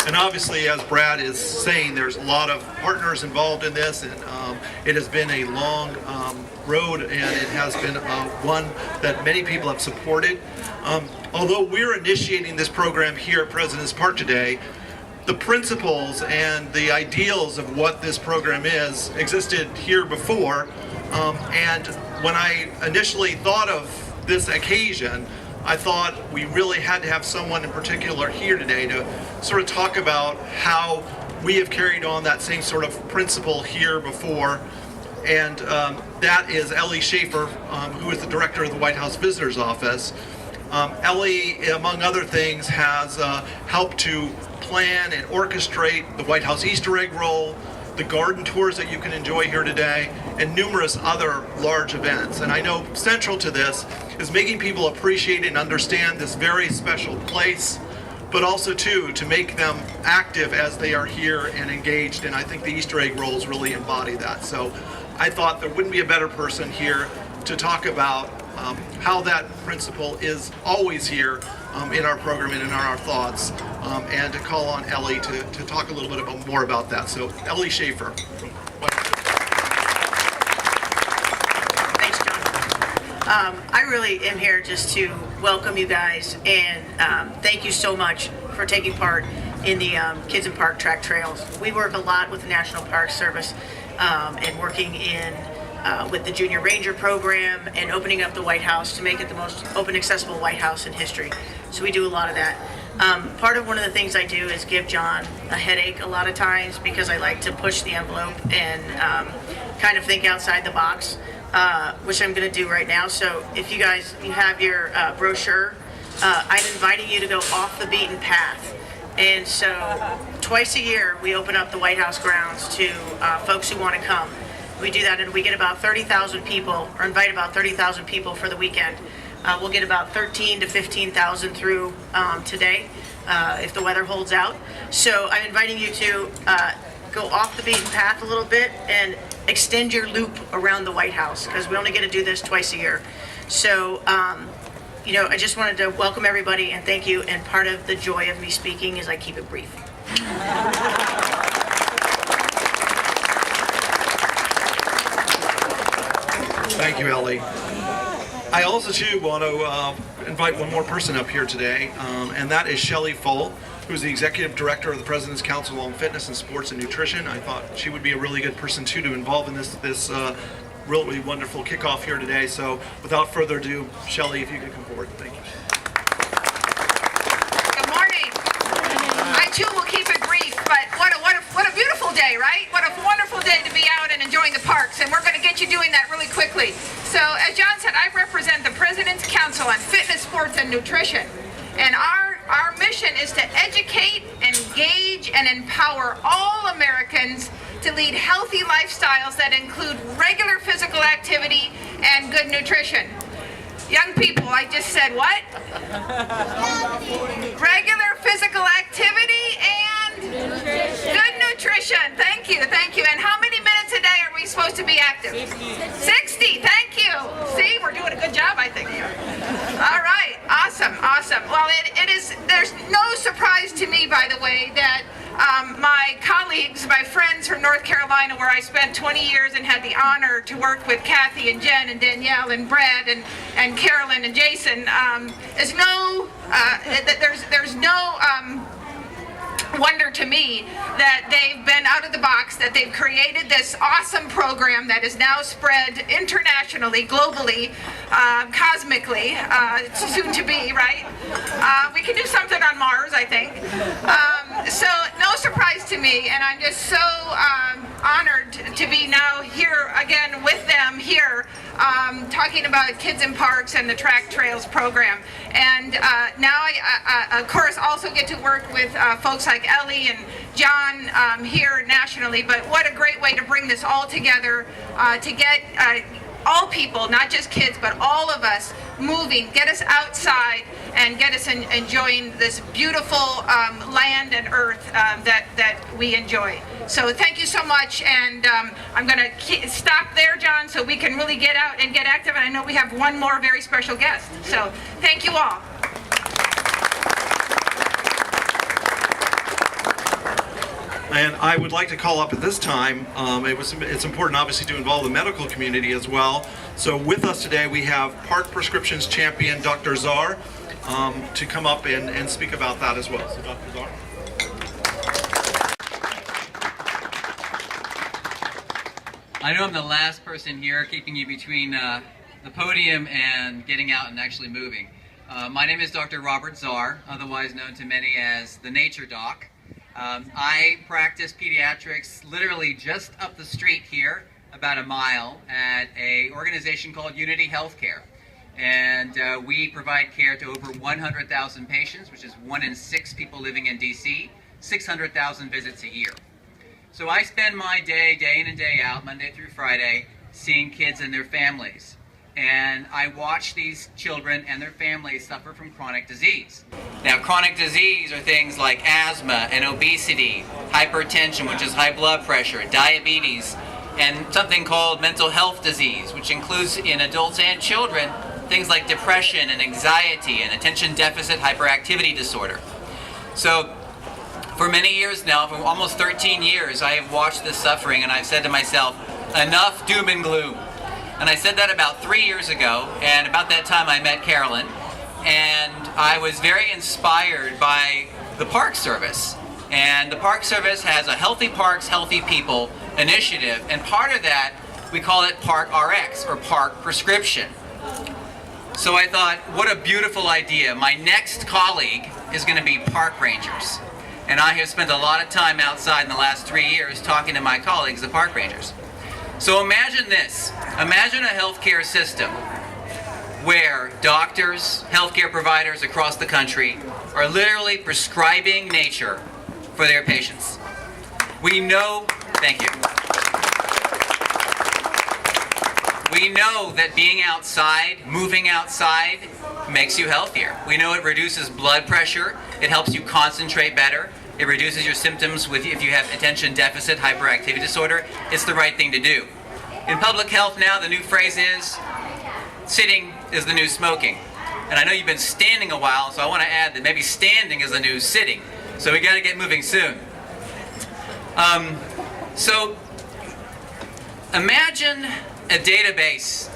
And obviously, as Brad is saying, there's a lot of partners involved in this, and it has been a long road, and it has been one that many people have supported. Although we're initiating this program here at President's Park today, the principles and the ideals of what this program is existed here before. And when I initially thought of this occasion, I thought we really had to have someone in particular here today to sort of talk about how we have carried on that same sort of principle here before. And that is Ellie Schafer, who is the director of the White House Visitors Office. Ellie, among other things, has helped to plan and orchestrate the White House Easter egg roll, the garden tours that you can enjoy here today, and numerous other large events. And I know central to this is making people appreciate and understand this very special place, but also too to make them active as they are here and engaged. And I think the Easter egg rolls really embody that. So I thought there wouldn't be a better person here to talk about how that principle is always here in our program and in our thoughts, and to call on Ellie to talk a little bit more about that. So Ellie Schafer. Thanks, John. I really am here just to welcome you guys and thank you so much for taking part in the Kids in Park Track Trails. We work a lot with the National Park Service and working in with the Junior Ranger program and opening up the White House to make it the most open, accessible White House in history. So we do a lot of that. Part of one of the things I do is give John a headache a lot of times because I like to push the envelope and kind of think outside the box, which I'm going to do right now. So if you have your brochure, I'm inviting you to go off the beaten path. And so twice a year we open up the White House grounds to folks who want to come. We do that and we get about 30,000 people, or invite about 30,000 people for the weekend. We'll get about 13 to 15,000 through today if the weather holds out. So I'm inviting you to go off the beaten path a little bit and extend your loop around the White House, because we only get to do this twice a year. So, I just wanted to welcome everybody and thank you. And part of the joy of me speaking is I keep it brief. Thank you, Ellie. I also, too, want to invite one more person up here today, and that is Shellie Pfohl, who's the Executive Director of the President's Council on Fitness and Sports and Nutrition. I thought she would be a really good person, too, to involve in this really wonderful kickoff here today. So, without further ado, Shellie, if you could come forward. Thank you. Good morning. I, too, will keep it brief, but what a beautiful day, right? What a wonderful day to be out and enjoying the parks, and we're going to get you doing that really quickly. So, as John said, I represent the President's Council on Fitness, Sports, and Nutrition, and our mission is to educate, engage, and empower all Americans to lead healthy lifestyles that include regular physical activity and good nutrition. Young people, I just said what? Regular physical activity and good nutrition. Thank you. And how many minutes a day are we supposed to be active? 60. Thank you. See, we're doing a good job, I think. All right. Awesome. Well, there's no surprise to me, by the way, that my colleagues, my friends from North Carolina, where I spent 20 years and had the honor to work with Kathy and Jen and Danielle and Brad and Carolyn and Jason, there's no wonder to me that they've been out of the box, that they've created this awesome program that is now spread internationally, globally, cosmically, soon to be, right? We can do something on Mars, I think. So no surprise to me, and I'm just so honored to be now here again with them here, talking about Kids in Parks and the Track Trails program. And now I, of course, also get to work with folks like Ellie and John here nationally, but what a great way to bring this all together to get all people, not just kids, but all of us moving, get us outside and get us enjoying this beautiful land and earth that we enjoy. So thank you so much, and I'm going to stop there, John, so we can really get out and get active, and I know we have one more very special guest. So thank you all. And I would like to call up at this time, it's important obviously to involve the medical community as well. So with us today we have Park Prescriptions champion Dr. Zarr to come up and speak about that as well. So Dr. Zarr. I know I'm the last person here keeping you between the podium and getting out and actually moving. My name is Dr. Robert Zarr, otherwise known to many as the Nature Doc. I practice pediatrics literally just up the street here, about a mile, at an organization called Unity Healthcare. And we provide care to over 100,000 patients, which is 1 in 6 people living in DC, 600,000 visits a year. So I spend my day in and day out, Monday through Friday, seeing kids and their families. And I watch these children and their families suffer from chronic disease. Now, chronic disease are things like asthma and obesity, hypertension, which is high blood pressure, diabetes, and something called mental health disease, which includes in adults and children things like depression and anxiety and attention deficit hyperactivity disorder. So for many years now, for almost 13 years, I have watched this suffering, and I've said to myself, enough doom and gloom. And I said that about 3 years ago, and about that time I met Carolyn, and I was very inspired by the Park Service. And the Park Service has a Healthy Parks, Healthy People initiative, and part of that, we call it Park RX, or Park Prescription. So I thought, what a beautiful idea. My next colleague is going to be park rangers. And I have spent a lot of time outside in the last 3 years talking to my colleagues, the park rangers. So imagine this. Imagine a healthcare system where doctors, healthcare providers across the country are literally prescribing nature for their patients. We know, thank you. We know that being outside, moving outside, makes you healthier. We know it reduces blood pressure, it helps you concentrate better, it reduces your symptoms if you have attention deficit hyperactivity disorder. It's the right thing to do. In public health now, the new phrase is, sitting is the new smoking. And I know you've been standing a while, so I want to add that maybe standing is the new sitting. So we got to get moving soon. So imagine a database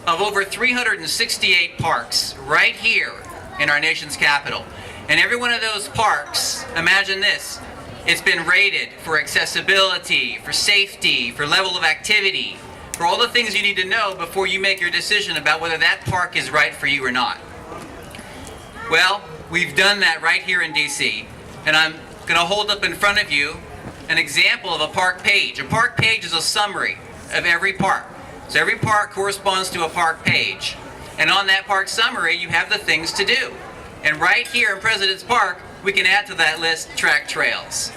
of over 368 parks right here in our nation's capital. And every one of those parks, imagine this, it's been rated for accessibility, for safety, for level of activity, for all the things you need to know before you make your decision about whether that park is right for you or not. Well, we've done that right here in DC, and I'm going to hold up in front of you an example of a park page. A park page is a summary of every park. So every park corresponds to a park page. And on that park summary, you have the things to do. And right here in President's Park, we can add to that list track trails.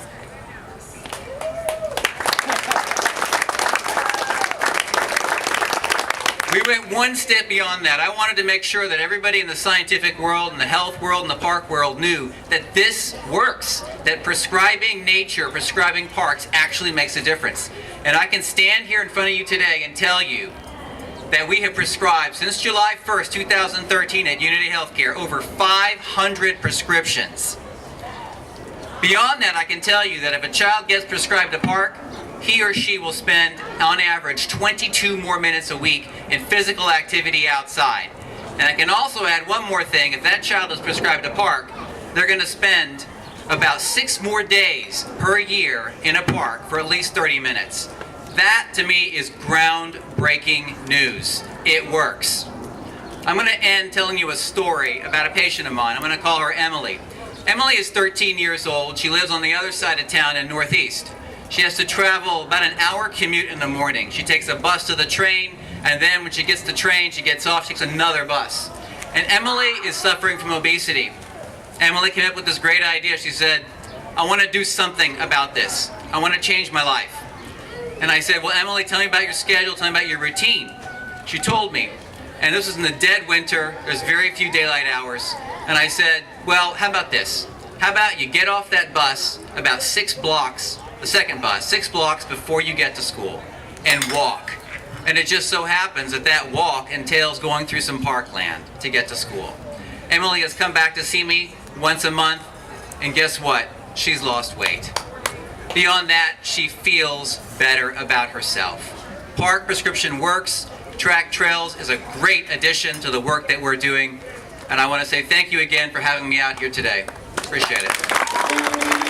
We went one step beyond that. I wanted to make sure that everybody in the scientific world, and the health world, and the park world knew that this works, that prescribing nature, prescribing parks actually makes a difference. And I can stand here in front of you today and tell you that we have prescribed, since July 1st, 2013 at Unity Healthcare, over 500 prescriptions. Beyond that, I can tell you that if a child gets prescribed a park, he or she will spend, on average, 22 more minutes a week in physical activity outside. And I can also add one more thing. If that child is prescribed a park, they're going to spend about 6 more days per year in a park for at least 30 minutes. That, to me, is groundbreaking news. It works. I'm going to end telling you a story about a patient of mine. I'm going to call her Emily. Emily is 13 years old. She lives on the other side of town in Northeast. She has to travel about an hour commute in the morning. She takes a bus to the train, and then when she gets the train, she gets off, she takes another bus. And Emily is suffering from obesity. Emily came up with this great idea. She said, I want to do something about this. I want to change my life. And I said, well, Emily, tell me about your schedule, tell me about your routine. She told me, and this was in the dead winter, there's very few daylight hours. And I said, well, how about this? How about you get off that bus about 6 blocks, the second bus, 6 blocks before you get to school, and walk. And it just so happens that that walk entails going through some parkland to get to school. Emily has come back to see me once a month, and guess what? She's lost weight. Beyond that, she feels better about herself. Park prescription works. Track Trails is a great addition to the work that we're doing. And I want to say thank you again for having me out here today. Appreciate it.